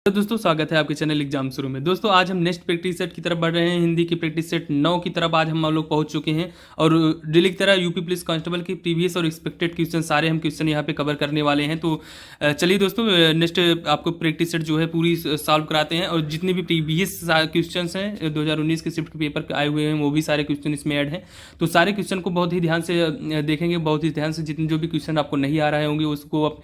तो दोस्तों स्वागत है आपके चैनल एग्जाम शुरू में। दोस्तों आज हम नेक्स्ट प्रैक्टिस सेट की तरफ बढ़ रहे हैं। हिंदी की प्रैक्टिस सेट 9 की तरफ आज हम लोग पहुंच चुके हैं और डेली की तरह यूपी पुलिस कांस्टेबल की प्रीवियस और एक्सपेक्टेड क्वेश्चन सारे हम क्वेश्चन यहां पे कवर करने वाले हैं। तो चलिए दोस्तों नेक्स्ट आपको प्रैक्टिस सेट जो है पूरी सॉल्व कराते हैं और जितने भी प्रीवियस क्वेश्चन हैं 2019 के शिफ्ट पेपर आए हुए हैं वो भी सारे क्वेश्चन इसमें ऐड हैं। तो सारे क्वेश्चन को बहुत ही ध्यान से देखेंगे, बहुत ही ध्यान से जितने जो भी क्वेश्चन आपको नहीं आ रहे होंगे उसको आप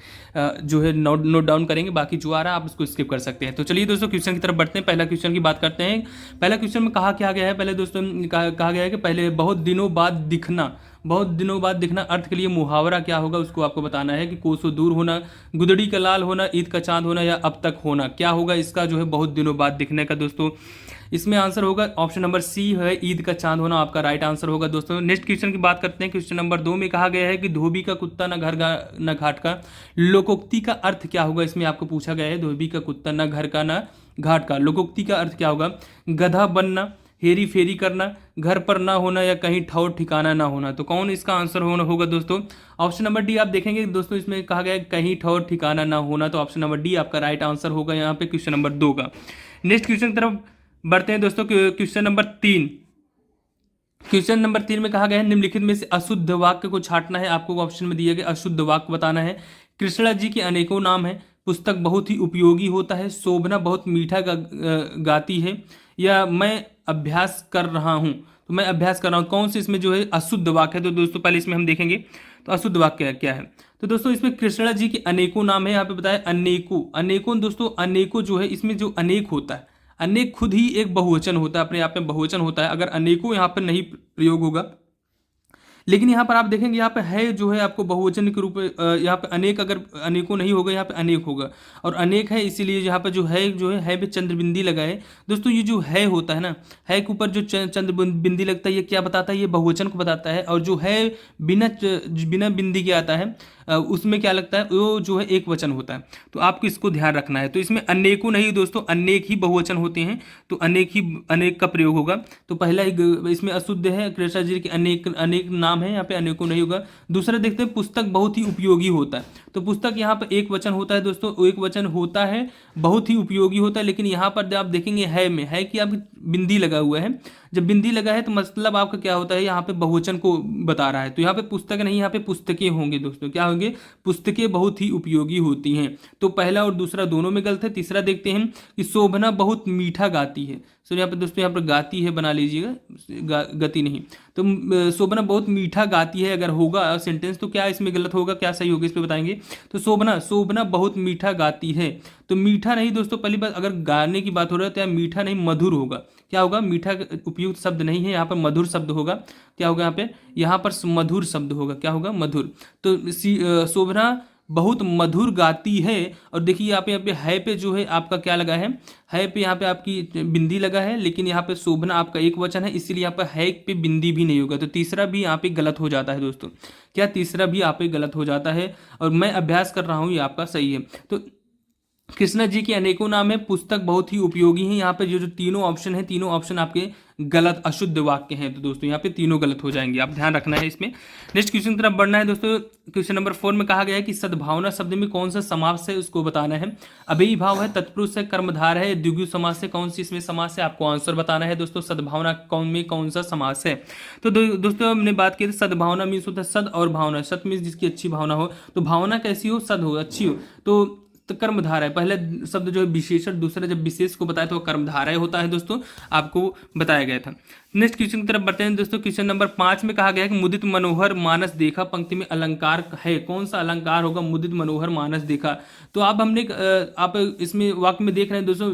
जो है नोट डाउन करेंगे, बाकी जो आ रहा है आप उसको स्किप कर सकते हैं। तो चलिए दोस्तों क्वेश्चन की तरफ बढ़ते हैं। पहला क्वेश्चन की बात करते हैं। पहला क्वेश्चन में कहा क्या गया है, पहले दोस्तों कहा गया है कि पहले बहुत दिनों बाद दिखना, बहुत दिनों बाद दिखना अर्थ के लिए मुहावरा क्या होगा उसको आपको बताना है कि कोसों दूर होना, गुदड़ी का लाल होना, ईद का चांद होना या अब तक होना। क्या होगा इसका जो है बहुत दिनों बाद दिखने का दोस्तों? इसमें आंसर होगा ऑप्शन नंबर सी है, ईद का चांद होना आपका राइट आंसर होगा दोस्तों। नेक्स्ट क्वेश्चन की बात करते हैं। क्वेश्चन नंबर 2 में कहा गया है कि धोबी का कुत्ता न घर का न घाट का, लोकोक्ति का अर्थ क्या होगा? इसमें आपको पूछा गया है धोबी का कुत्ता न घर का न घाट का, लोकोक्ति का अर्थ क्या होगा? गधा बनना, हेरी फेरी करना, घर पर ना होना या कहीं ठौर ठिकाना ना होना। तो कौन इसका आंसर होगा दोस्तों? ऑप्शन नंबर डी आप देखेंगे दोस्तों, इसमें कहा गया है कहीं ठौर ठिकाना ना होना, तो ऑप्शन नंबर डी आपका राइट आंसर होगा यहाँ पे क्वेश्चन नंबर 2 का। नेक्स्ट क्वेश्चन की तरफ बढ़ते हैं दोस्तों। क्वेश्चन नंबर 3, क्वेश्चन नंबर 3 में कहा गया है निम्नलिखित में से अशुद्ध वाक्य को छांटना है। आपको ऑप्शन में दिया गया अशुद्ध वाक्य बताना है। कृष्णा जी के अनेकों नाम हैं, पुस्तक बहुत ही उपयोगी होता है, शोभना बहुत मीठा गाती है, या मैं अभ्यास कर रहा हूँ। तो मैं अभ्यास कर रहा हूँ, कौन से इसमें जो है अशुद्ध वाक्य है? तो दोस्तों पहले इसमें हम देखेंगे तो अशुद्ध वाक्य क्या है। तो दोस्तों इसमें कृष्णा जी के अनेकों नाम है, यहाँ पे बताया अनेकों। अनेकों दोस्तों, अनेकों जो है इसमें जो अनेक होता है, अनेक खुद ही एक बहुवचन होता है, अपने आप में बहुवचन होता है। अगर अनेकों यहाँ पर नहीं प्रयोग होगा, लेकिन यहाँ पर आप देखेंगे यहाँ पे है जो है आपको बहुवचन के रूप में यहाँ पे अनेक, अगर अनेकों नहीं होगा यहाँ पे अनेक होगा, और अनेक है इसीलिए यहाँ पे जो है पे चंद्रबिंदी लगा है। दोस्तों ये जो है होता है ना, है के ऊपर जो चंद्रबिंदी लगता है ये क्या बताता है? ये बहुवचन को बताता है। और जो है बिना बिंदी के आता है उसमें क्या लगता है? वो जो है एक वचन होता है। तो आपको इसको ध्यान रखना है। तो इसमें अनेकों नहीं दोस्तों, अनेक ही बहुवचन होते हैं, तो अनेक का प्रयोग होगा। तो पहला ही इसमें अशुद्ध है, कृष्णा जी के अनेक अनेक नाम है, यहाँ पे अनेकों नहीं होगा। दूसरा देखते हैं, पुस्तक बहुत ही उपयोगी होता है। तो पुस्तक यहाँ पर एक वचन होता है दोस्तों, एक वचन होता है, बहुत ही उपयोगी होता है। लेकिन यहाँ पर आप देखेंगे है में है कि आप बिंदी लगा हुआ है, जब बिंदी लगा है तो मतलब आपका क्या होता है? यहाँ पे बहुवचन को बता रहा है। तो यहाँ पे पुस्तक नहीं, यहाँ पे पुस्तकें होंगे दोस्तों। क्या होंगे? पुस्तकें बहुत ही उपयोगी होती हैं। तो पहला और दूसरा दोनों में गलत है। तीसरा देखते हैं कि शोभना बहुत मीठा गाती है। सो यहाँ पे दोस्तों यहाँ पर गाती है बना लीजिएगा, गति नहीं। तो शोभना बहुत मीठा गाती है अगर होगा सेंटेंस, तो क्या इसमें गलत होगा, क्या सही होगा, इस पर बताएंगे। तो शोभना बहुत मीठा गाती है, तो मीठा नहीं दोस्तों, पहली बात अगर गाने की बात हो रहा है तो यहाँ मीठा नहीं मधुर होगा। क्या होगा? मीठा उपयुक्त शब्द नहीं है, यहाँ पर मधुर शब्द होगा। क्या होगा यहाँ पर मधुर शब्द होगा। क्या होगा? मधुर। तो शोभना बहुत मधुर गाती है। और देखिए यहाँ पे है पे जो है आपका क्या लगा है पे यहाँ पे आपकी बिंदी लगा है, लेकिन यहाँ पे शोभना आपका एक वचन है, इसीलिए यहाँ पे है पे बिंदी भी नहीं होगा। तो तीसरा भी यहाँ पे गलत हो जाता है दोस्तों। क्या? तीसरा भी यहाँ पे गलत हो जाता है। और मैं अभ्यास कर रहा हूँ ये आपका सही है। तो कृष्णा जी के अनेकों नाम है, पुस्तक बहुत ही उपयोगी है, यहाँ पे जो तीनों ऑप्शन है, तीनों ऑप्शन आपके गलत अशुद्ध वाक्य हैं। तो दोस्तों यहाँ पे तीनों गलत हो जाएंगे, आप ध्यान रखना है इसमें। नेक्स्ट क्वेश्चन की तरफ बढ़ना है दोस्तों। क्वेश्चन नंबर 4 में कहा गया है कि सद्भावना शब्द में कौन सा समास है उसको बताना है। अव्ययी भाव है, तत्पुरुष है, कर्मधार है, द्विगु समास है, कौन सी इसमें समास है आपको आंसर बताना है दोस्तों। सद्भावना कौन सा समास है? तो दोस्तों हमने बात की थी सद्भावना मीन्स होता है सद और भावना। सत मीन्स जिसकी अच्छी भावना हो, तो भावना कैसी हो? सद हो, अच्छी हो। तो कर्मधारय है, पहले शब्द जो है विशेषण, दूसरा जब विशेष को बताया तो कर्मधारय होता है दोस्तों, आपको बताया गया था। नेक्स्ट क्वेश्चन की तरफ बढ़ते हैं दोस्तों। क्वेश्चन नंबर 5 में कहा गया है कि मुदित मनोहर मानस देखा पंक्ति में अलंकार है, कौन सा अलंकार होगा? मुदित मनोहर मानस देखा। तो आप इसमें वाक्य में देख रहे हैं दोस्तों,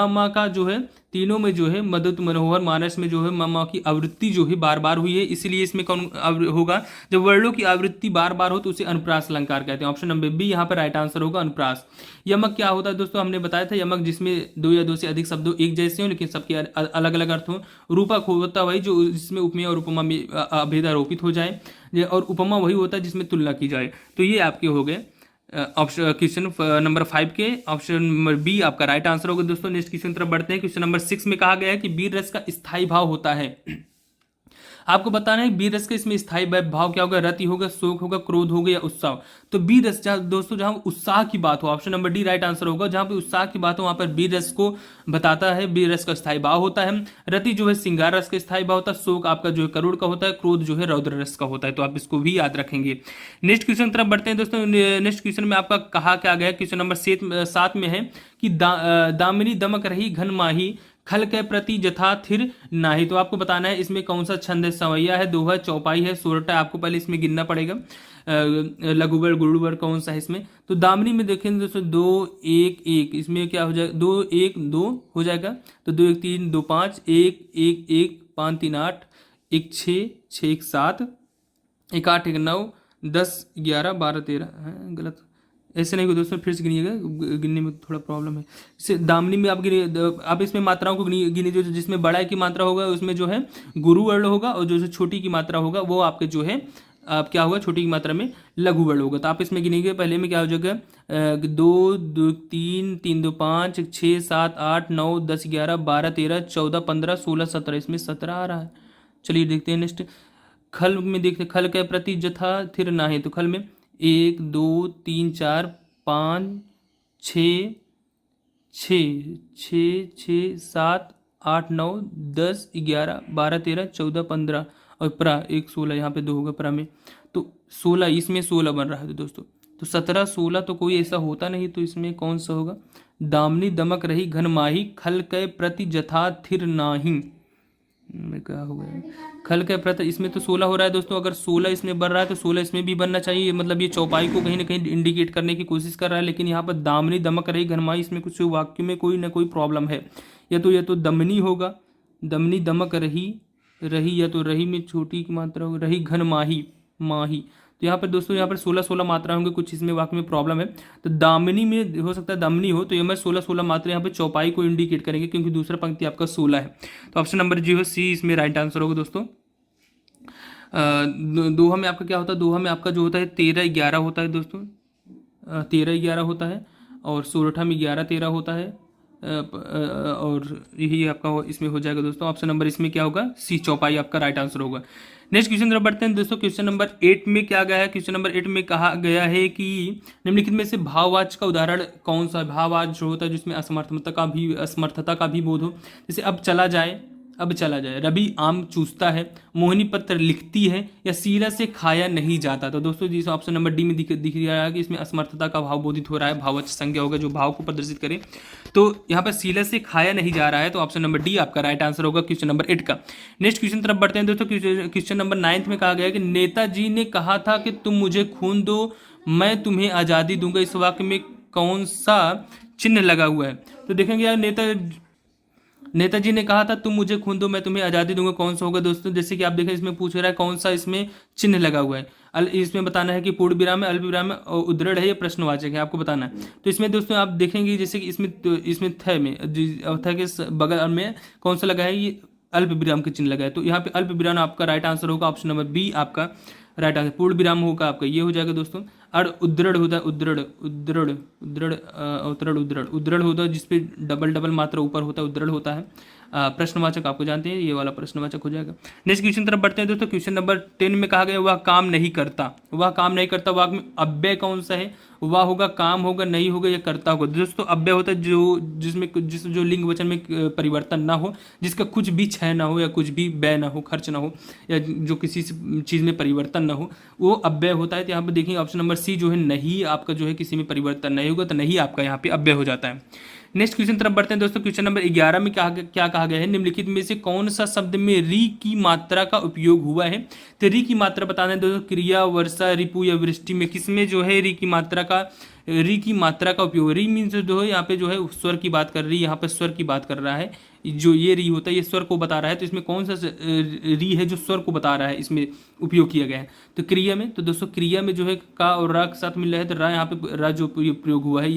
माँ का जो है तीनों में जो है मुदित मनोहर मानस में जो है माँ की आवृत्ति जो है बार बार हुई है, इसलिए इसमें कौन होगा? जब वर्णों की आवृत्ति बार बार हो तो उसे अनुप्रास अलंकार कहते हैं। ऑप्शन नंबर बी यहाँ पर राइट आंसर होगा, अनुप्रास। यमक क्या होता है दोस्तों? हमने बताया था यमक जिसमें 2 या 2 से अधिक शब्दों एक जैसे हो लेकिन सबके अलग अलग अर्थ हो। रूपक होता वही जो जिसमें उपमेय और उपमा में अभेद आरोपित हो जाए, और उपमा वही होता है जिसमें तुलना की जाए। तो ये आपके हो गए ऑप्शन क्वेश्चन नंबर 5 के। ऑप्शन नंबर बी आपका राइट आंसर होगा दोस्तों। नेक्स्ट क्वेश्चन तरफ बढ़ते हैं। क्वेश्चन नंबर 6 में कहा गया है कि वीर रस का स्थायी भाव होता है। आपको बताना है बी रस का इसमें स्थायी भाव क्या होगा, रति होगा, शोक होगा, क्रोध होगा या उत्साह। तो बी रस दोस्तों जहां उत्साह की बात हो, option number D right answer होगा। जहां पे उत्साह की बात हो वहां पर बी रस को बताता है, बी रस का स्थायी भाव होता है। रति जो है श्रृंगार रस का स्थायी भाव होता है, शोक आपका जो है करुण का होता है, क्रोध जो है रौद्र रस का होता है। तो आप इसको भी याद रखेंगे। नेक्स्ट क्वेश्चन तरफ बढ़ते हैं दोस्तों। नेक्स्ट क्वेश्चन में आपका कहा क्या गया, क्वेश्चन नंबर 7 में है कि दामिनी दमक रही घन माही, खल के प्रति जथा थिर नाही। तो आपको बताना है इसमें कौन सा छंद है, सवैया है, दोहा, चौपाई है, सोरठा है। आपको पहले इसमें गिनना पड़ेगा लघुबर गुरुबर कौन सा है इसमें। तो दामिनी में देखेंगे दोस्तों 2 1 1, इसमें क्या हो जाएगा 2 1 2 हो जाएगा। तो 2 1 3 2 5 1 1 1 5 3 8 1 6 6 1 7 1 8 1 9 10 11 12 13 है गलत, ऐसे नहीं हो दोस्तों, फिर से गिनिएगा, गिनने में थोड़ा प्रॉब्लम है। इससे दामिनी में आप आप इसमें मात्राओं को गिनी जो जिसमें बड़ा की मात्रा होगा उसमें जो है गुरु वर्ण होगा, और जो छोटी की मात्रा होगा वो आपके जो है आप क्या होगा, छोटी की मात्रा में लघु वर्ण होगा। तो आप इसमें गिनेंगे, पहले में क्या हो जाएगा 2 2 3 3 2 5 6 7 8 9 10 11 12 13 14 15 16 17, इसमें 17 आ रहा है। चलिए देखते हैं नेक्स्ट। खल में देखते हैं, खल के प्रति जथा थिर नाहि। तो खल में 1 2 3 4 5 6 6 6 6 7 8 9 10 11 12 13 14 15 और प्रा 1 16, यहाँ पे 2 होगा प्रा में। तो 16, इसमें 16 बन रहा है दोस्तों। तो 17 16 तो कोई ऐसा होता नहीं, तो इसमें कौन सा होगा, दामिनी दमक रही घन माही, खल के प्रति जथा थिर नाही में क्या हो गया, खल के प्रति, इसमें तो 16 हो रहा है दोस्तों। अगर 16 इसमें बन रहा है तो 16 इसमें भी बनना चाहिए, मतलब ये चौपाई को कहीं ना कहीं इंडिकेट करने की कोशिश कर रहा है। लेकिन यहाँ पर दामिनी दमक रही घनमाई, इसमें कुछ वाक्य में कोई ना कोई प्रॉब्लम है। या तो दमनी होगा, दमनी दमक रही रही, या तो रही में छोटी की मात्रा होगी, रही घन माही माही। तो यहाँ पर दोस्तों यहाँ पर 16 मात्रा होंगे, कुछ इसमें वाक्य में प्रॉब्लम है। तो दामिनी में हो सकता है दामिनी हो, तो ये मैं 16 मात्रा यहाँ पे चौपाई को इंडिकेट करेंगे, क्योंकि दूसरा पंक्ति आपका 16 है। तो ऑप्शन नंबर जी हो सी इसमें राइट आंसर होगा दोस्तों। दोहा में आपका क्या होता है, दोहा में आपका जो होता है 13 11 होता है दोस्तों, 13 11 होता है, और सोरठा में 11 13 होता है, और यही आपका इसमें हो जाएगा दोस्तों। ऑप्शन नंबर इसमें क्या होगा, सी चौपाई आपका राइट आंसर होगा। नेक्स्ट क्वेश्चन तरफ बढ़ते हैं दोस्तों। क्वेश्चन नंबर 8 में क्या गया है, क्वेश्चन नंबर 8 में कहा गया है कि निम्नलिखित में से भाववाचक का उदाहरण कौन सा है। भाववाचक जो होता है जिसमें असमर्थता का भी बोध हो, जैसे अब चला जाए, रवि आम चूसता है, मोहिनी पत्र लिखती है, या शीला से खाया नहीं जाता। तो दोस्तों जिस ऑप्शन नंबर डी में दिख रहा है कि इसमें असमर्थता का भाव बोधित हो रहा है, भाववाचक संज्ञा होगा जो भाव को प्रदर्शित करे। तो यहाँ पर शीला से खाया नहीं जा रहा है, तो ऑप्शन नंबर डी आपका राइट आंसर होगा क्वेश्चन नंबर 8 का। नेक्स्ट क्वेश्चन तरफ बढ़ते हैं दोस्तों। क्वेश्चन नंबर 9 में कहा गया है कि नेताजी ने कहा था कि तुम मुझे खून दो मैं तुम्हें आज़ादी दूंगा। इस वाक्य में कौन सा चिन्ह लगा हुआ है। तो देखेंगे यार, नेताजी ने कहा था तुम मुझे खून दो मैं तुम्हें आज़ादी दूंगा, कौन सा होगा दोस्तों। जैसे कि आप देखें इसमें पूछ रहा है कौन सा इसमें चिन्ह लगा हुआ है। इसमें बताना है कि पूर्ण विराम है, अल्प विराम है, और उद्धरण है, या प्रश्नवाचक है, आपको बताना है। तो इसमें दोस्तों आप देखेंगे जैसे कि इसमें थ में थ के बगल में कौन सा लगा है, ये अल्प विराम के चिन्ह लगा है। तो यहाँ पे अल्प विराम आपका राइट आंसर होगा, ऑप्शन नंबर बी आपका राइट आंसर। पूर्ण विराम होगा आपका ये हो जाएगा दोस्तों। और उद्धरण होता है, उद्धरण होता है जिसपे डबल मात्रा ऊपर होता है, उद्धरण होता है। प्रश्नवाचक आपको जानते हैं, ये वाला प्रश्नवाचक हो जाएगा। नेक्स्ट क्वेश्चन तरफ बढ़ते हैं दोस्तों। क्वेश्चन नंबर 10 में कहा गया वह काम नहीं करता, वाक्य में अव्यय कौन सा है, वह होगा, काम होगा, नहीं होगा, या करता होगा। दोस्तों अव्यय होता है जो लिंग वचन में परिवर्तन ना हो, जिसका कुछ भी क्षय ना हो, या कुछ भी व्यय ना हो, खर्च ना हो, या जो किसी चीज़ में परिवर्तन ना हो, वो अव्यय होता है। तो यहाँ पर देखेंगे ऑप्शन नंबर सी जो है नहीं आपका जो है किसी में परिवर्तन नहीं होगा, तो नहीं आपका यहाँ पे अव्यय हो जाता है। नेक्स्ट क्वेश्चन तरफ बढ़ते हैं दोस्तों। क्वेश्चन नंबर 11 में क्या कहा गया है, निम्नलिखित में से कौन सा शब्द में री की मात्रा का उपयोग हुआ है। तो री की मात्रा बताना है दोस्तों, क्रिया, वर्षा, रिपु या वृष्टि में किसमें जो है री की मात्रा का उपयोग। री मीन्स जो है यहाँ पे जो है स्वर की बात कर रही है, यहाँ पे स्वर की बात कर रहा है। जो ये री होता है ये स्वर को बता रहा है, तो इसमें कौन सा री है जो स्वर को बता रहा है, इसमें उपयोग किया गया है। तो क्रिया में, तो दोस्तों क्रिया में जो है का और रा के साथ मिल रहा है, तो रा यहाँ पे रा जो प्रयोग हुआ है,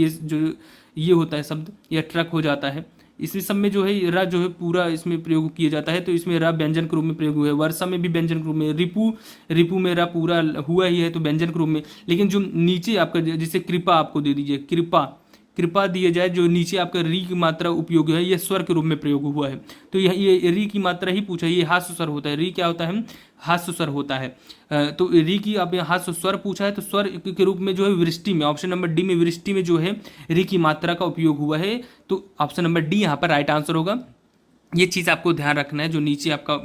ये होता है शब्द, या ट्रक हो जाता है। इसमें सब में जो है रा जो है पूरा इसमें प्रयोग किया जाता है, तो इसमें रा व्यंजन के रूप में प्रयोग हुआ है। वर्षा में भी व्यंजन के रूप में, रिपु में रा पूरा हुआ ही है तो व्यंजन के रूप में। लेकिन जो नीचे आपका जिसे कृपा आपको दे दीजिए, कृपा कृपा दिए जाए, जो नीचे आपका री की मात्रा उपयोग है यह स्वर के रूप में प्रयोग हुआ है। तो ये री की मात्रा ही पूछा, ये हास्य स्वर होता है। री क्या होता है? हास्य स्वर होता है। तो री की आप यहाँ हास्य स्वर पूछा है, तो स्वर के रूप में जो है वृष्टि में, ऑप्शन नंबर डी में वृष्टि में जो है री की मात्रा का उपयोग हुआ है। तो ऑप्शन नंबर डी यहाँ पर राइट आंसर होगा। ये चीज़ आपको ध्यान रखना है, जो नीचे आपका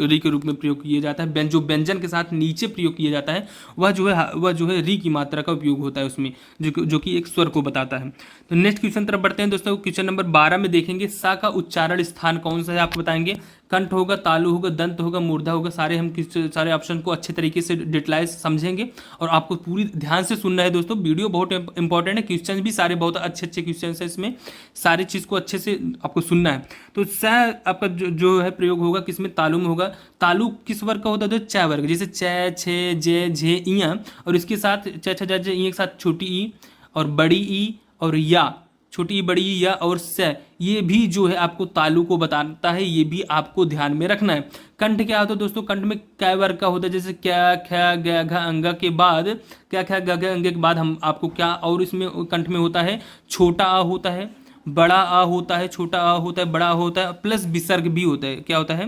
री के रूप में प्रयोग किया जाता है, जो व्यंजन के साथ नीचे प्रयोग किया जाता है वह जो है री की मात्रा का उपयोग होता है उसमें, जो कि एक स्वर को बताता है। तो नेक्स्ट क्वेश्चन तरफ बढ़ते हैं दोस्तों। क्वेश्चन नंबर 12 में देखेंगे सा का उच्चारण स्थान कौन सा है, आपको बताएंगे। कंठ होगा, तालु होगा, दंत होगा, मूर्धा होगा। सारे ऑप्शन को अच्छे तरीके से डिटेलाइज समझेंगे और आपको पूरी ध्यान से सुनना है दोस्तों। वीडियो बहुत इंपॉर्टेंट है, क्वेश्चन भी सारे बहुत अच्छे अच्छे क्वेश्चन है इसमें, सारी चीज़ को अच्छे से आपको सुनना है। तो स आपका जो है प्रयोग होगा किसमें? तालु में होगा। तालु किस वर्ग का होता है? तो च वर्ग, जैसे च, छे, जे, झे, इया, और इसके साथ च, छ, ज, ई के साथ छोटी ई और बड़ी ई और या, छोटी बड़ी या और स, ये भी जो है आपको तालु को बताता है, ये भी आपको ध्यान में रखना है। कंठ क्या होता है दोस्तों? कंठ में कै वर्ग का होता है, जैसे क्या, ख्या, ग, घ, अंगा के बाद क्या, ख्या, ग, अंगे के बाद हम आपको क्या और इसमें कंठ में होता है? छोटा आ होता है, बड़ा आ होता है, छोटा आ होता है, बड़ा आ होता है, प्लस विसर्ग भी होता है। क्या होता है?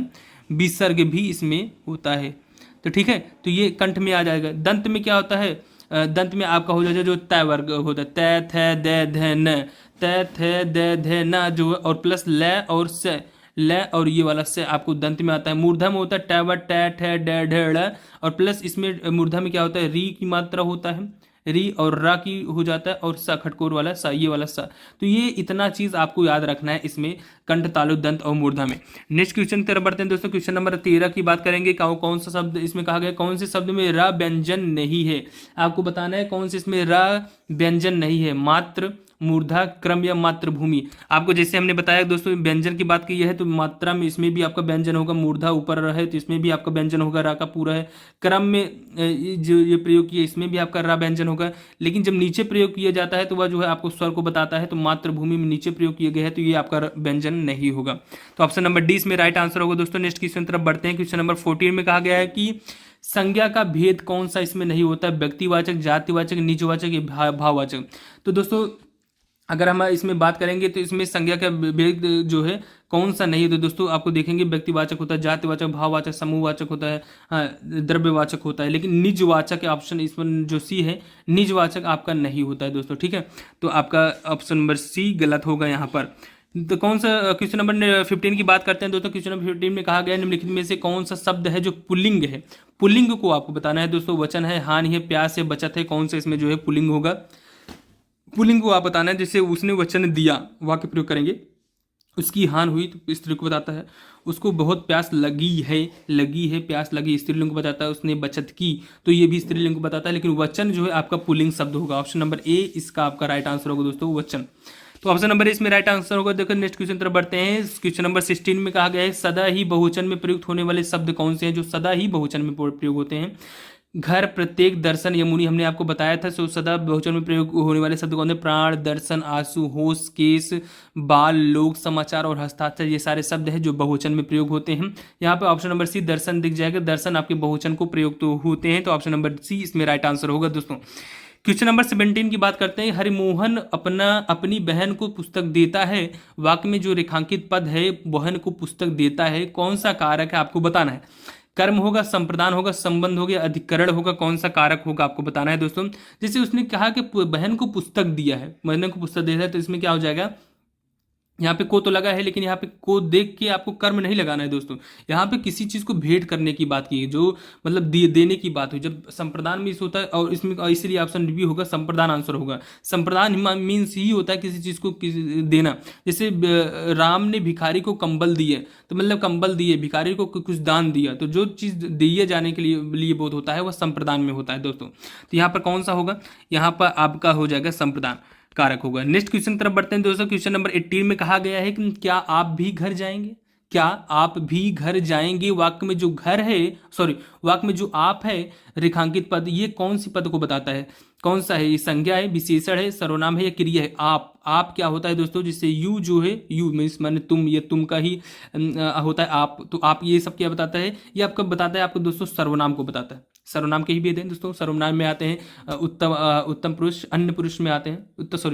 विसर्ग भी इसमें होता है। तो ठीक है, तो ये कंठ में आ जाएगा। दंत में क्या होता है? दंत में आपका हो जाएगा जो तय वर्ग होता है, तय, थ, द, ध, न, तय, थ, द, ध, न जो, और प्लस ल और स, ल और ये वाला से आपको दंत में आता है। मूर्धा में होता है टैव, ट, ठ, ड, ढ, ड़, और प्लस इसमें मूर्धा में क्या होता है? री की मात्रा होता है, री और रा की हो जाता है, और सा खटकोर वाला सा, ये वाला सा। तो ये इतना चीज आपको याद रखना है इसमें, कंठ, तालु, दंत और मूर्धा में। नेक्स्ट क्वेश्चन की तरफ बढ़ते हैं दोस्तों। क्वेश्चन नंबर 13 की बात करेंगे। कौन सा शब्द इसमें कहा गया, कौन से शब्द में रा व्यंजन नहीं है? आपको बताना है कौन से इसमें रा व्यंजन नहीं है। मात्र, मूर्धा, क्रम या मातृभूमि। आपको जैसे हमने बताया दोस्तों, व्यंजन की बात की है तो मात्रा में इसमें भी आपका व्यंजन होगा, मूर्धा ऊपर रहे तो इसमें भी आपका व्यंजन होगा, रा का पूरा है। क्रम में जो ये प्रयोग किया इसमें भी आपका रा व्यंजन होगा, लेकिन जब नीचे प्रयोग किया जाता है तो वह जो है आपको स्वर को बताता है। तो मातृभूमि में नीचे प्रयोग किया गया है तो ये आपका व्यंजन नहीं होगा। तो ऑप्शन नंबर डी इसमें राइट आंसर होगा दोस्तों। नेक्स्ट क्वेश्चन तरफ बढ़ते हैं। क्वेश्चन नंबर 14 में कहा गया है कि संज्ञा का भेद कौन सा इसमें नहीं होता है? व्यक्तिवाचक, जातिवाचक, निजवाचक या भाववाचक। तो दोस्तों अगर हम इसमें बात करेंगे तो इसमें संज्ञा का भेद जो है कौन सा नहीं है? तो दोस्तों आपको देखेंगे व्यक्तिवाचक होता है, जातिवाचक, भाववाचक, समूहवाचक होता है, द्रव्यवाचक होता है, लेकिन निजवाचक ऑप्शन इसमें जो सी है, निजवाचक आपका नहीं होता है दोस्तों। ठीक है, तो आपका ऑप्शन नंबर सी गलत होगा यहाँ पर। तो कौन सा क्वेश्चन नंबर 15 की बात करते हैं दोस्तों। क्वेश्चन नंबर 15 में कहा गया निम्नलिखित में से कौन सा शब्द है जो पुल्लिंग है? पुल्लिंग को आपको बताना है दोस्तों। वचन है, हानि है, प्यास है, बचत है, कौन सा इसमें जो है पुल्लिंग होगा? पुल्लिंग को आप बताना है, जैसे उसने वचन दिया, वाक्य प्रयोग करेंगे, उसकी हान हुई तो स्त्री को बताता है, उसको बहुत प्यास लगी है प्यास लगी, स्त्रीलिंग को बताता है, उसने बचत की तो ये भी स्त्रीलिंग को बताता है, लेकिन वचन जो है आपका पुल्लिंग शब्द होगा। ऑप्शन नंबर ए इसका आपका राइट आंसर होगा दोस्तों, वचन। तो ऑप्शन नंबर ए इसमें राइट आंसर होगा। देखो नेक्स्ट क्वेश्चन तरफ बढ़ते हैं। क्वेश्चन नंबर 16 में कहा गया है सदा ही बहुवचन में प्रयुक्त होने वाले शब्द कौन से हैं जो सदा ही बहुवचन में प्रयोग होते हैं? घर, प्रत्येक, दर्शन, यमुनी हमने आपको बताया था। सो सदा बहुवचन में प्रयोग होने वाले शब्द कौन है? प्राण, दर्शन, आंसू, होश, केस, बाल, लोक, समाचार और हस्ताक्षर, ये सारे शब्द हैं जो बहुवचन में प्रयोग होते हैं। यहाँ पे ऑप्शन नंबर सी दर्शन दिख जाएगा। दर्शन आपके बहुवचन को प्रयोग तो होते हैं, तो ऑप्शन नंबर सी इसमें राइट आंसर होगा दोस्तों। क्वेश्चन नंबर 17 की बात करते हैं। हरिमोहन अपनी बहन को पुस्तक देता है, वाक्य में जो रेखांकित पद है बहन को पुस्तक देता है, कौन सा कारक है आपको बताना है। कर्म होगा, संप्रदान होगा, संबंध हो गया, अधिकरण होगा, कौन सा कारक होगा आपको बताना है दोस्तों। जैसे उसने कहा कि बहन को पुस्तक दिया है, बहन को पुस्तक दिया है, तो इसमें क्या हो जाएगा, यहाँ पे को तो लगा है लेकिन यहाँ पे को देख के आपको कर्म नहीं लगाना है दोस्तों। यहाँ पे किसी चीज को भेंट करने की बात की है, जो मतलब देने की बात हुई। जब संप्रदान में इस होता है और इसमें इसलिए ऑप्शन भी होगा, संप्रदान आंसर होगा। संप्रदान मीन्स ही होता है किसी चीज को देना। जैसे राम ने भिखारी को कंबल दिए, तो मतलब कंबल दिए, भिखारी को कुछ दान दिया, तो जो चीज दिए जाने के लिए बोध होता है वह संप्रदान में होता है दोस्तों। तो यहाँ पर कौन सा होगा, यहाँ पर आपका हो जाएगा संप्रदान कारक होगा। नेक्स्ट क्वेश्चन तरफ बढ़ते हैं दोस्तों। क्वेश्चन नंबर 18 में कहा गया है कि क्या आप भी घर जाएंगे, क्या आप भी घर जाएंगे, वाक्य में जो घर है, वाक्य में जो आप है रेखांकित पद, ये कौन सी पद को बताता है, कौन सा है? ये संज्ञा है, विशेषण है, सर्वनाम है या क्रिया है? आप क्या होता है दोस्तों, जिससे यू जो है, यू मीन्स माने तुम, ये तुम का ही होता है आप। तो आप ये सब क्या बताता है, ये आपको बताता है, आपको दोस्तों सर्वनाम को बताता है। सर्वनाम के ही भेद हैं दोस्तों। सर्वनाम में आते हैं उत्तम पुरुष, अन्य पुरुष में आते हैं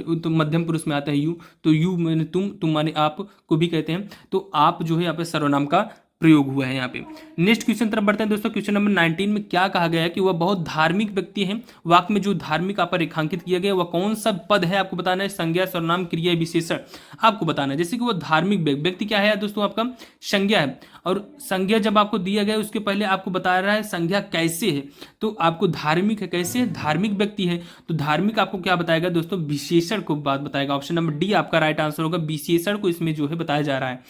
उत्तम मध्यम पुरुष में आते हैं यू, तो यू माने तुम माने आप को भी कहते हैं। तो आप जो है यहाँ पे सर्वनाम का प्रयोग हुआ है यहाँ पे। नेक्स्ट क्वेश्चन तरफ बढ़ते हैं दोस्तों। क्वेश्चन नंबर 19 में क्या कहा गया है कि वह बहुत धार्मिक व्यक्ति है। वाक्य में जो धार्मिक आप रेखांकित किया गया वह कौन सा पद है आपको बताना है। संज्ञा, सर्वनाम, क्रिया, विशेषण आपको बताना है। जैसे कि वह धार्मिक व्यक्ति क्या है दोस्तों, आपका संज्ञा है, और संज्ञा जब आपको दिया गया उसके पहले आपको बता रहा है संज्ञा कैसे है, तो आपको धार्मिक है, कैसे है, धार्मिक व्यक्ति है, तो धार्मिक आपको क्या बताएगा दोस्तों, विशेषण को बात बताएगा। ऑप्शन नंबर डी आपका राइट आंसर होगा, विशेषण को इसमें जो है बताया जा रहा है।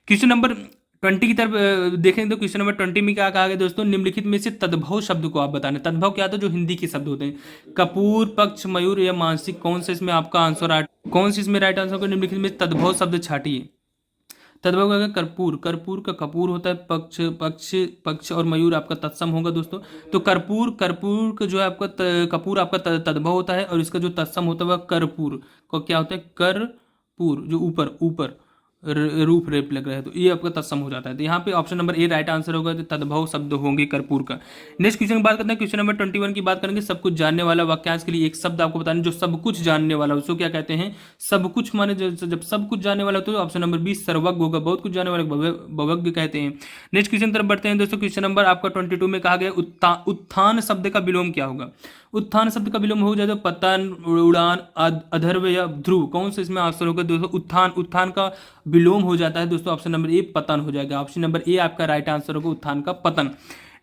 क्वेश्चन नंबर 20 की तरफ देखेंगे तो क्वेश्चन नंबर 20 में क्या कहा गया दोस्तों, निम्नलिखित में से तद्भव शब्द को आप बताने। तद्भव क्या था, जो हिंदी के शब्द होते हैं। कपूर, पक्ष, मयूर या मानसिक, कौन सा इसमें आपका आंसर, कौन सी इसमें राइट आंसर होगा। निम्नलिखित में तद्भव शब्द छाटिए। तद्भव का कर्पूर, कर्पूर का कपूर होता है, पक्ष और मयूर आपका तत्सम होगा दोस्तों। तो कर्पूर का जो है आपका कपूर आपका तद्भव होता है, और इसका जो तत्सम होता है वह कर्पूर को क्या होता है, कर्पूर, जो ऊपर रूप रेप लग रहा है, तो ये आपका तत्सम हो जाता है। तो यहाँ पे option number A right answer होगा, तो तद्भव शब्द होंगे कर्पूर का। नेक्स्ट क्वेश्चन की बात करते हैं। क्वेश्चन नंबर 21 की बात करेंगे। सब कुछ जानने वाला वाक्यांश के लिए एक शब्द आपको बताना, जो सब कुछ जानने वाला, उसको क्या कहते हैं, सब कुछ माने जब सब कुछ जानने वाला तो ऑप्शन नंबर बी सर्वज्ञ होगा। बहुत कुछ जानने वाला भवज्ञ कहते हैं। नेक्स्ट क्वेश्चन तरफ बढ़ते हैं दोस्तों। क्वेश्चन नंबर आपका 22 में कहा गया उत्थान शब्द का विलोम क्या होगा। उत्थान शब्द का विलोम हो जाए पतन, उड़ान, अधर्व या ध्रुव, कौन सा इसमें आंसर होगा दोस्तों, उत्थान का विलोम हो जाता है दोस्तों। ऑप्शन नंबर ए पतन हो जाएगा। ऑप्शन नंबर ए आपका राइट आंसर होगा, उत्थान का पतन।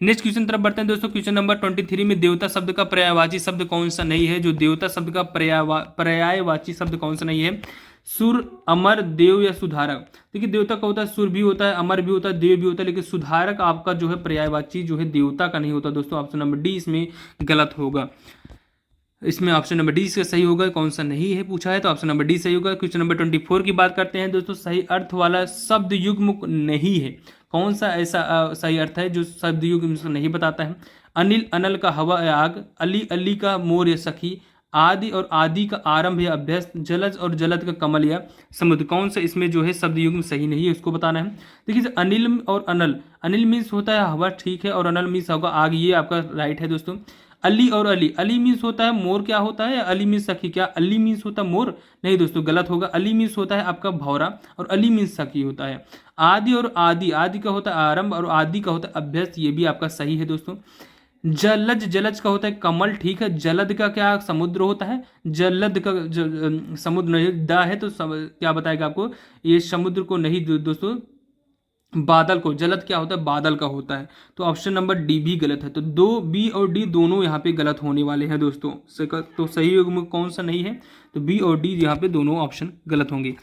नेक्स्ट क्वेश्चन तरफ बढ़ते हैं दोस्तों। क्वेश्चन नंबर 23 में देवता शब्द का पर्यायवाची शब्द कौन सा नहीं है। जो देवता शब्द का पर्यायवाची शब्द कौन सा नहीं है, सुर, अमर, देव या सुधारक। देखिए देवता का होता है सुर भी होता है, अमर भी होता है, देव भी होता है, लेकिन सुधारक आपका जो है पर्यायवाची जो है देवता का नहीं होता दोस्तों। ऑप्शन नंबर डी इसमें गलत होगा। इसमें ऑप्शन नंबर डी इसका सही होगा, कौन सा नहीं है पूछा है तो ऑप्शन नंबर डी सही होगा। क्वेश्चन नंबर 24 की बात करते हैं दोस्तों। सही अर्थ वाला शब्द युग्म नहीं है, कौन सा ऐसा सही अर्थ है जो शब्द युग्म नहीं बताता है। अनिल, अनल का हवा या आग, अली, अली का मोर या सखी, आदि और आदि का आरंभ या अभ्यस्त, जलज और जलद का कमल या समुद्र, कौन सा इसमें जो है शब्द युग्म सही नहीं है, उसको बताना है। देखिए अनिल और अनल, अनिल मीन्स होता है हवा, ठीक है, और अनल मीन्स होगा आग, ये आपका राइट है दोस्तों। अली और अली, अली मीन्स होता है मोर, क्या होता है, अली मीन्स सखी, क्या अली मीन्स होता है मोर, नहीं दोस्तों गलत होगा। अली मीन्स होता है आपका भौरा, और अली मीन्स सखी होता है। आदि और आदि, आदि का होता है आरंभ, और आदि का होता है अभ्यस्त, ये भी आपका सही है दोस्तों। जलज, जलज का होता है कमल, ठीक है। जलद का क्या समुद्र होता है, जलद का समुद्र नहीं दा है, तो क्या बताएगा आपको, ये समुद्र को नहीं दोस्तों, बादल को, जलद क्या होता है, बादल का होता है। तो ऑप्शन नंबर डी भी गलत है। तो दो बी और डी दोनों यहाँ पे गलत होने वाले हैं दोस्तों। तो सही युग्म कौन सा नहीं है, तो बी और डी यहाँ पे दोनों ऑप्शन गलत होंगे।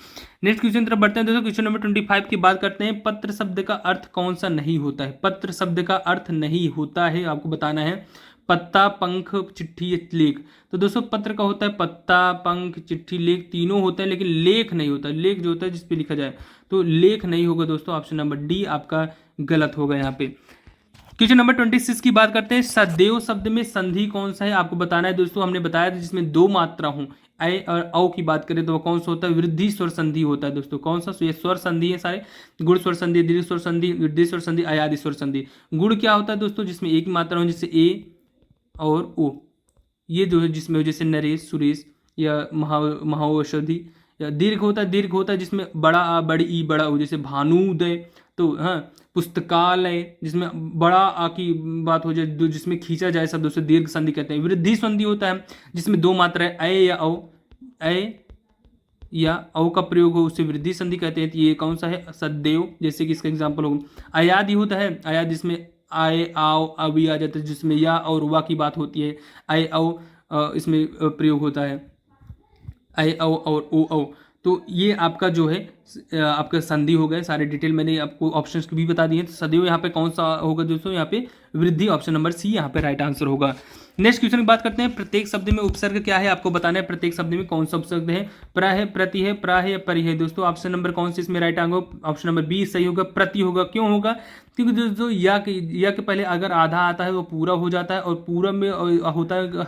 नेक्स्ट क्वेश्चन तरफ बढ़ते हैं दोस्तों। क्वेश्चन नंबर 25 की बात करते हैं। पत्र शब्द का अर्थ कौन सा नहीं होता है। पत्र शब्द का अर्थ नहीं होता है, आपको बताना है। पत्ता, पंख, चिट्ठी, लेख। तो दोस्तों पत्र का होता है पत्ता, पंख, चिट्ठी, लेख, तीनों होते हैं, लेकिन लेख नहीं होता। लेख जो होता है जिसपे लिखा जाए, तो लेख नहीं होगा दोस्तों। ऑप्शन नंबर डी आपका गलत होगा यहाँ पे। क्वेश्चन नंबर 26 की बात करते हैं। सदैव शब्द में संधि कौन सा है, आपको बताना है दोस्तों। हमने बताया था जिसमें दो मात्रा हो, ऐ और औ की बात करें तो वो कौन सा होता है, वृद्धि स्वर संधि होता है दोस्तों। कौन सा, ये स्वर संधि है सारे, गुण स्वर संधि, दीर्घ स्वर संधि, वृद्धि स्वर संधि, अयादि स्वर संधि। गुण क्या होता है दोस्तों, जिसमें एक मात्रा हो, जैसे ए और ओ, ये जो है जिसमें जैसे नरेश, सुरेश या महाऔषधि। या दीर्घ होता है जिसमें बड़ा आ, बड़ी ई, बड़ा ऊ, जैसे भानुदय। तो हाँ, पुस्तकालय जिसमें बड़ा आ की बात हो जाए, जिसमें खींचा जाए शब्दों से, दीर्घ संधि कहते हैं। वृद्धि संधि होता है जिसमें दो मात्रा है, ऐ या औ, ऐ या औ का प्रयोग हो, उसे वृद्धि संधि कहते हैं। तो ये कौन सा है, सदैव, जैसे कि इसका एग्जाम्पल होगा। अयादि होता है, अयादि जिसमें आए, आओ, अभी आ जाता है, जिसमें या और वा की बात होती है। आए, औ इसमें प्रयोग होता है, आए, औ और ओ, औ। तो ये आपका जो है आपका संधि हो गए सारे। डिटेल मैंने आपको ऑप्शंस भी बता दिए हैं। तो सदैव यहाँ पे कौन सा होगा दोस्तों, यहाँ पे वृद्धि, ऑप्शन नंबर सी यहाँ पे राइट आंसर होगा। नेक्स्ट क्वेश्चन की बात करते हैं। प्रत्येक शब्द में उपसर्ग क्या है, आपको बताना है। प्रत्येक शब्द में कौन सा उपसर्ग है, प्र है, प्रति है, प्रा है या परि है दोस्तों। ऑप्शन नंबर कौन से इसमें right answer, option number B सही होगा, प्रति होगा। क्यों होगा, क्योंकि दोस्तों या के पहले अगर आधा आता है वो पूरा हो जाता है, और पूरा में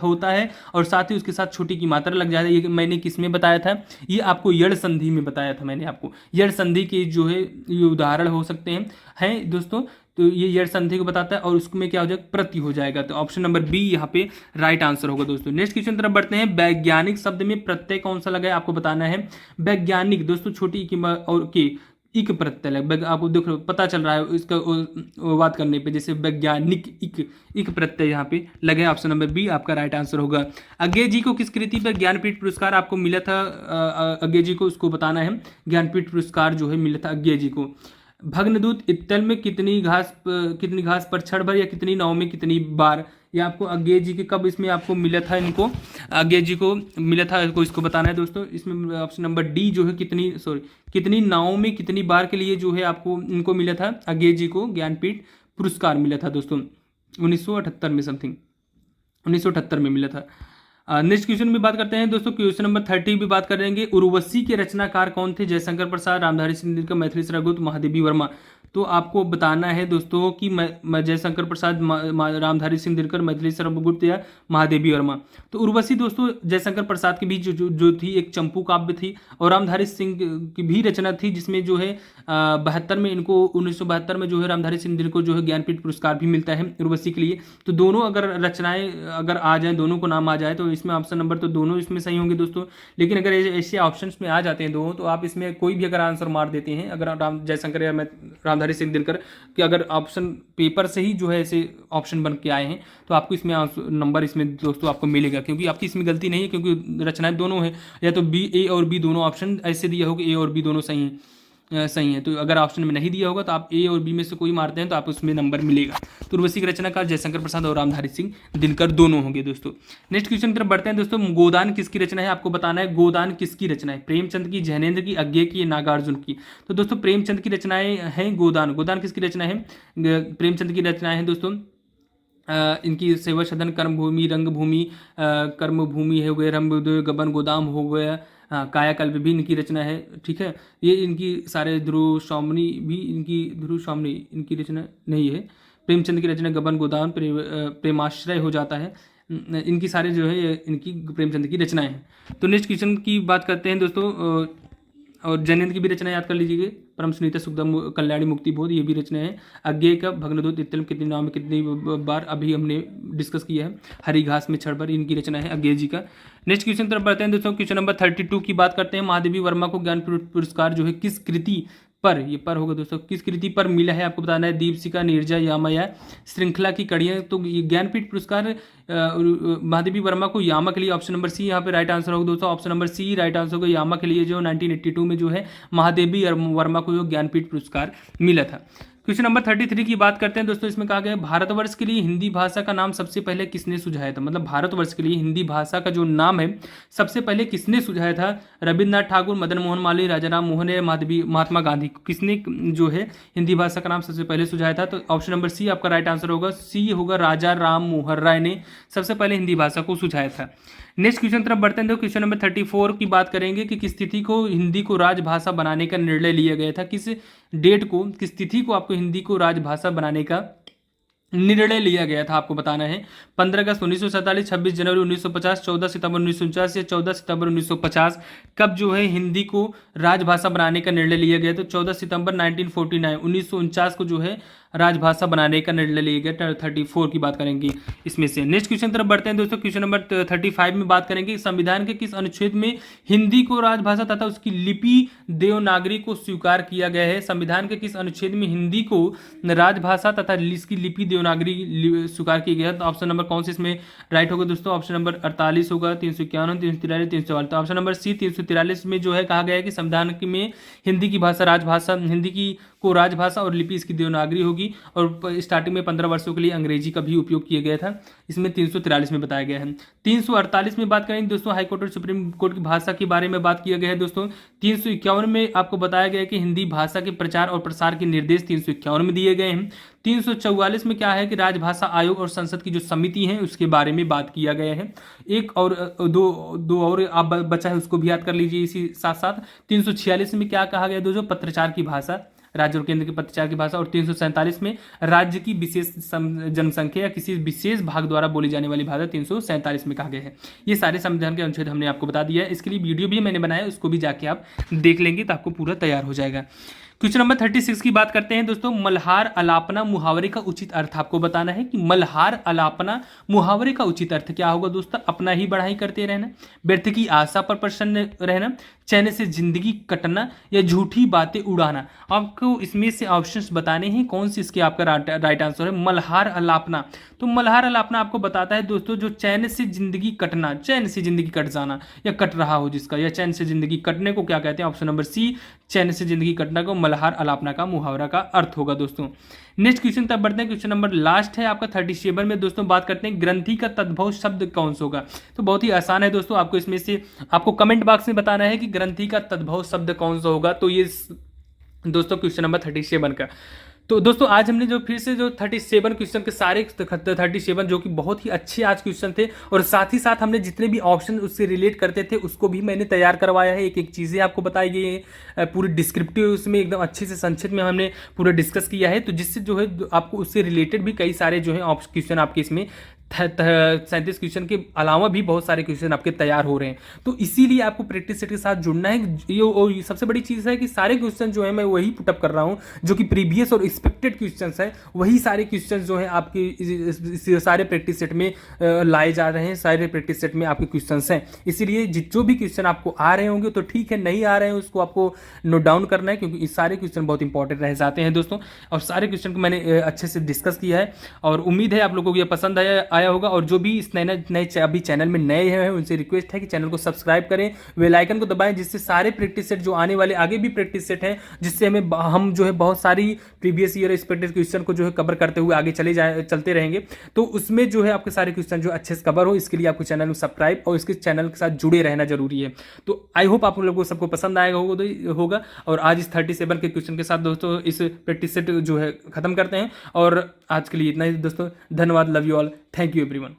होता है और साथ ही उसके साथ छोटी की मात्रा लग जाती है। ये मैंने किस में बताया था, ये आपको यड़ संधि में बताया था मैंने आपको। आपको। यड़ संधि के जो है ये उदाहरण हो सकते हैं दोस्तों। तो ये यड़ संधि को बताता है और उसमें क्या हो जाएगा, प्रति हो जाएगा। तो ऑप्शन नंबर बी यहाँ पे राइट आंसर होगा दोस्तों। नेक्स्ट क्वेश्चन तरफ बढ़ते हैं। वैज्ञानिक शब्द में प्रत्यय कौन सा लगा है आपको बताना है। वैज्ञानिक दोस्तों छोटी की और के इक प्रत्यय लग, आपको देख पता चल रहा है इसका बात करने पे, जैसे वैज्ञानिक इक प्रत्यय यहाँ पे लगे। ऑप्शन नंबर बी आपका राइट आंसर होगा। अज्ञे जी को किस कृति पर ज्ञानपीठ पुरस्कार आपको मिला था, अज्ञे जी को उसको बताना है। ज्ञानपीठ पुरस्कार जो है मिला था अज्ञे जी को। भग्नदूत इत्तल में कितनी घास पर क्षण भर या कितनी नाव में कितनी बार, ये आपको अज्ञे जी के कब इसमें आपको मिला था, इनको अज्ञे जी को मिला था, इसको बताना है दोस्तों। इसमें ऑप्शन नंबर डी जो है कितनी नाव में कितनी बार के लिए जो है आपको इनको मिला था, अज्ञे जी को ज्ञानपीठ पुरस्कार मिला था दोस्तों 1978 में, समथिंग 1978 में मिला था। नेक्स्ट क्वेश्चन में बात करते हैं दोस्तों। क्वेश्चन नंबर 30 भी बात करेंगे। उर्वशी के रचनाकार कौन थे। जयशंकर प्रसाद, रामधारी सिंह दिनकर, मैथिली शरण गुप्त, महादेवी वर्मा। तो आपको बताना है दोस्तों कि जयशंकर प्रसाद, रामधारी सिंह दिनकर, मैथिली शरण गुप्त या महादेवी वर्मा। तो उर्वशी दोस्तों जयशंकर प्रसाद की भी जो थी एक चंपू काव्य थी, और रामधारी सिंह की भी रचना थी जिसमें जो है 72 में इनको 1972 में जो है रामधारी सिंह दिनकर को जो है ज्ञानपीठ पुरस्कार भी मिलता है उर्वशी के लिए। तो दोनों अगर रचनाएं अगर आ जाए, दोनों को नाम आ जाए, तो इसमें ऑप्शन नंबर तो दोनों इसमें सही होंगे दोस्तों। लेकिन अगर ऐसे ऑप्शंस में आ जाते हैं दो, तो आप इसमें कोई भी अगर आंसर मार देते हैं, अगर जयशंकर या रामधारी सिंह दिनकर कि अगर ऑप्शन पेपर से ही जो है ऐसे ऑप्शन बन के आए हैं, तो आपको इसमें नंबर इसमें दोस्तों आपको मिलेगा, क्योंकि आपकी इसमें गलती नहीं है, क्योंकि रचनाएं दोनों है। या तो बी, ए और बी दोनों ऑप्शन ऐसे दिया होगा, ए और बी दोनों सही हैं, सही है। तो अगर ऑप्शन में नहीं दिया होगा तो आप ए और बी में से कोई मारते हैं तो आप उसमें नंबर मिलेगा। तो उर्वशी की रचनाकार जयशंकर प्रसाद और रामधारी सिंह दिनकर दोनों होंगे दोस्तों। नेक्स्ट क्वेश्चन की तरफ बढ़ते हैं दोस्तों। गोदान किसकी रचना है आपको बताना है। गोदान किसकी रचना है। प्रेमचंद की, जैनेन्द्र की, अज्ञे की, नागार्जुन की। तो दोस्तों प्रेमचंद की रचनाएं हैं गोदान। गोदान किसकी रचना है। प्रेमचंद की रचनाएं हैं दोस्तों। इनकी सेवा सदन, कर्मभूमि, रंगभूमि, कर्मभूमि है गए, रंग गबन, गोदाम हो गया, कायाकल्प भी इनकी रचना है। ठीक है, ये इनकी सारे ध्रुव सौमनी भी इनकी रचना नहीं है। प्रेमचंद की रचना गबन, गोदाम, प्रेमाश्रय हो जाता है। इनकी सारे जो है इनकी प्रेमचंद की रचनाएं हैं। तो नेक्स्ट क्वेश्चन की बात करते हैं दोस्तों। और जैनेन्द्र की भी रचना याद कर लीजिए। परम सुनीता, सुखदम, कल्याणी, मुक्ति बोध, ये भी रचना है। अज्ञे का भग्नदूत इत्तल कितनी नाव में कितनी बार अभी हमने डिस्कस किया है। हरी घास में क्षण भर, इनकी रचना है अज्ञे जी का। नेक्स्ट क्वेश्चन तरफ बढ़ते हैं दोस्तों। क्वेश्चन नंबर 32 की बात करते हैं। महादेवी वर्मा को ज्ञानपीठ पुरस्कार जो है किस कृति पर, ये पर होगा दोस्तों, किस कृति पर मिला है आपको बताना है। दीपशिखा, नीरजा, यामाया, श्रृंखला की कड़ियाँ। तो ज्ञानपीठ पुरस्कार महादेवी वर्मा को यामा के लिए ऑप्शन नंबर सी यहाँ पे राइट आंसर होगा दोस्तों। Option number C right answer होगा। यामा के लिए जो 1982 में जो है महादेवी वर्मा को जो ज्ञानपीठ पुरस्कार मिला था। क्वेश्चन नंबर 33 की बात करते हैं दोस्तों। इसमें कहा गया है भारतवर्ष के लिए हिंदी भाषा का नाम सबसे पहले किसने सुझाया था। मतलब भारतवर्ष के लिए हिंदी भाषा का जो नाम है सबसे पहले किसने सुझाया था। रविन्द्रनाथ ठाकुर, मदन मोहन मालवीय, राजा राम मोहन या महात्मा गांधी। किसने जो है हिंदी भाषा का नाम सबसे पहले सुझाया था। तो ऑप्शन नंबर सी आपका राइट आंसर होगा। सी होगा, राजा राम मोहन राय ने सबसे पहले हिंदी भाषा को सुझाया था। नेक्स्ट क्वेश्चन तरफ बढ़ते हैं। क्वेश्चन नंबर 34 की बात करेंगे कि किस तिथि को हिंदी को राजभाषा बनाने का निर्णय लिया गया था। किस डेट को, किस तिथि को आपको हिंदी को राजभाषा बनाने का निर्णय लिया गया था आपको बताना है। 15 अगस्त 1947, 26 जनवरी 1950, 14 सितंबर 1949 या 14 सितंबर 1950। कब जो है हिंदी को राजभाषा बनाने का निर्णय लिया गया। तो 14 सितंबर 1949 को जो है राजभाषा बनाने का निर्णय लिया गया। 34 की बात करेंगे इसमें से। नेक्स्ट क्वेश्चन तरफ बढ़ते हैं दोस्तों। क्वेश्चन नंबर 35 में बात करेंगे संविधान के किस अनुच्छेद में हिंदी को राजभाषा तथा उसकी लिपि देवनागरी को स्वीकार किया गया है। संविधान के किस अनुच्छेद में हिंदी को राजभाषा तथा इसकी लिपि देवनागरी स्वीकार किया गया। तो ऑप्शन नंबर कौन से इसमें राइट होगा दोस्तों। ऑप्शन नंबर 48 होगा, 351, 343, 344। तो ऑप्शन नंबर सी 343 में जो है कहा गया है कि संविधान में हिंदी की भाषा राजभाषा, हिंदी की को राजभाषा और लिपि इसकी देवनागरी होगी। और स्टार्टिंग में 15 वर्षों के लिए अंग्रेजी का भी उपयोग किया गया था। इसमें 343 में बताया गया है। 348 में बात करेंगे दोस्तों हाईकोर्ट और सुप्रीम कोर्ट की भाषा के बारे में बात किया गया है दोस्तों। 351 में आपको बताया गया है कि हिंदी भाषा के प्रचार और प्रसार के निर्देश 351 में दिए गए हैं। 344 में क्या है कि राजभाषा आयोग और संसद की जो समिति है उसके बारे में बात किया गया है। एक और दो और आप बचा है उसको भी याद कर लीजिए इसी साथ साथ। 346 में क्या कहा गया दोस्तों, पत्राचार की भाषा राज्य और केंद्र के पत्राचार की भाषा, और 347 में राज्य की विशेष जनसंख्या या किसी विशेष भाग द्वारा बोली जाने वाली भाषा 347 में कहा गया है। ये सारे संविधान के अनुच्छेद हमने आपको बता दिया है। इसके लिए वीडियो भी मैंने बनाया है, उसको भी जाके आप देख लेंगे तो आपको पूरा तैयार हो जाएगा। क्वेश्चन नंबर 36 की बात करते हैं दोस्तों। मल्हार अलापना मुहावरे का उचित अर्थ आपको बताना है कि मल्हार अलापना मुहावरे का उचित अर्थ क्या होगा दोस्तों। अपना ही बढ़ाई करते रहना, व्यर्थ की आशा पर प्रसन्न रहना, चैन से जिंदगी कटना, या झूठी बातें उड़ाना। आपको इसमें से ऑप्शंस बताने हैं कौन सी इसके आपका राइट आंसर है। मल्हार अलापना, तो मल्हार अलापना आपको बताता है दोस्तों जो चैन से जिंदगी कटना, चैन से जिंदगी कट जाना या कट रहा हो जिसका, या चैन से जिंदगी कटने को क्या कहते हैं। ऑप्शन नंबर सी, चैन से जिंदगी कटना को मल्हार अलापना का मुहावरा का अर्थ होगा दोस्तों। नेक्स्ट क्वेश्चन तब बढ़ते हैं। क्वेश्चन नंबर लास्ट है आपका 37 में दोस्तों। बात करते हैं ग्रंथि का तद्भव शब्द कौन सा होगा। तो बहुत ही आसान है दोस्तों, आपको इसमें से आपको कमेंट बॉक्स में बताना है कि ग्रंथि का तद्भव शब्द कौन सा होगा। तो ये दोस्तों क्वेश्चन नंबर 37 का। तो दोस्तों आज हमने जो फिर से जो 37 क्वेश्चन के सारे 37 जो कि बहुत ही अच्छे आज क्वेश्चन थे, और साथ ही साथ हमने जितने भी ऑप्शन उससे रिलेट करते थे उसको भी मैंने तैयार करवाया है। एक एक चीज़ें आपको बताई गई है, पूरी डिस्क्रिप्टिव उसमें एकदम अच्छे से संक्षिप्त में हमने पूरा डिस्कस किया है। तो जिससे जो है आपको उससे रिलेटेड भी कई सारे जो है क्वेश्चन आपके इसमें 37 क्वेश्चन के अलावा भी बहुत सारे क्वेश्चन आपके तैयार हो रहे हैं। तो इसीलिए आपको प्रैक्टिस सेट के साथ जुड़ना है। ये सबसे बड़ी चीज़ है कि सारे क्वेश्चन जो है मैं वही पुटअप कर रहा हूँ जो कि प्रीवियस और एक्सपेक्टेड क्वेश्चंस है, वही सारे क्वेश्चंस जो है आपके सारे प्रैक्टिस सेट में लाए जा रहे हैं। सारे प्रैक्टिस सेट में आपके क्वेश्चंस हैं, इसीलिए जो भी क्वेश्चन आपको आ रहे होंगे तो ठीक है, नहीं आ रहे हैं उसको आपको नोट डाउन करना है, क्योंकि इस सारे क्वेश्चन बहुत इंपॉर्टेंट रह जाते हैं दोस्तों। और सारे क्वेश्चन को मैंने अच्छे से डिस्कस किया है, और उम्मीद है आप लोगों को ये पसंद आया होगा। और जो भी इस नए अभी चैनल में नए हैं उनसे रिक्वेस्ट है कि चैनल को सब्सक्राइब करें, बेल आइकन को दबाएं, जिससे सारे प्रैक्टिस सेट जो आने वाले आगे भी प्रैक्टिस सेट हैं, जिससे हम जो है बहुत सारी प्रीवियस ईयर एक्सपेक्टेड क्वेश्चन को जो है कवर करते हुए आगे चलते रहेंगे। तो उसमें जो है आपके सारे क्वेश्चन जो अच्छे से कवर हो, इसके लिए आपको चैनल में सब्सक्राइब और इसके चैनल के साथ जुड़े रहना जरूरी है। तो आई होप आप लोगों को सबको पसंद आएगा होगा। और आज इस 37 के क्वेश्चन के साथ दोस्तों इस प्रैक्टिस सेट जो है खत्म करते हैं। और आज के लिए इतना ही दोस्तों, धन्यवाद, love you all, thank you everyone.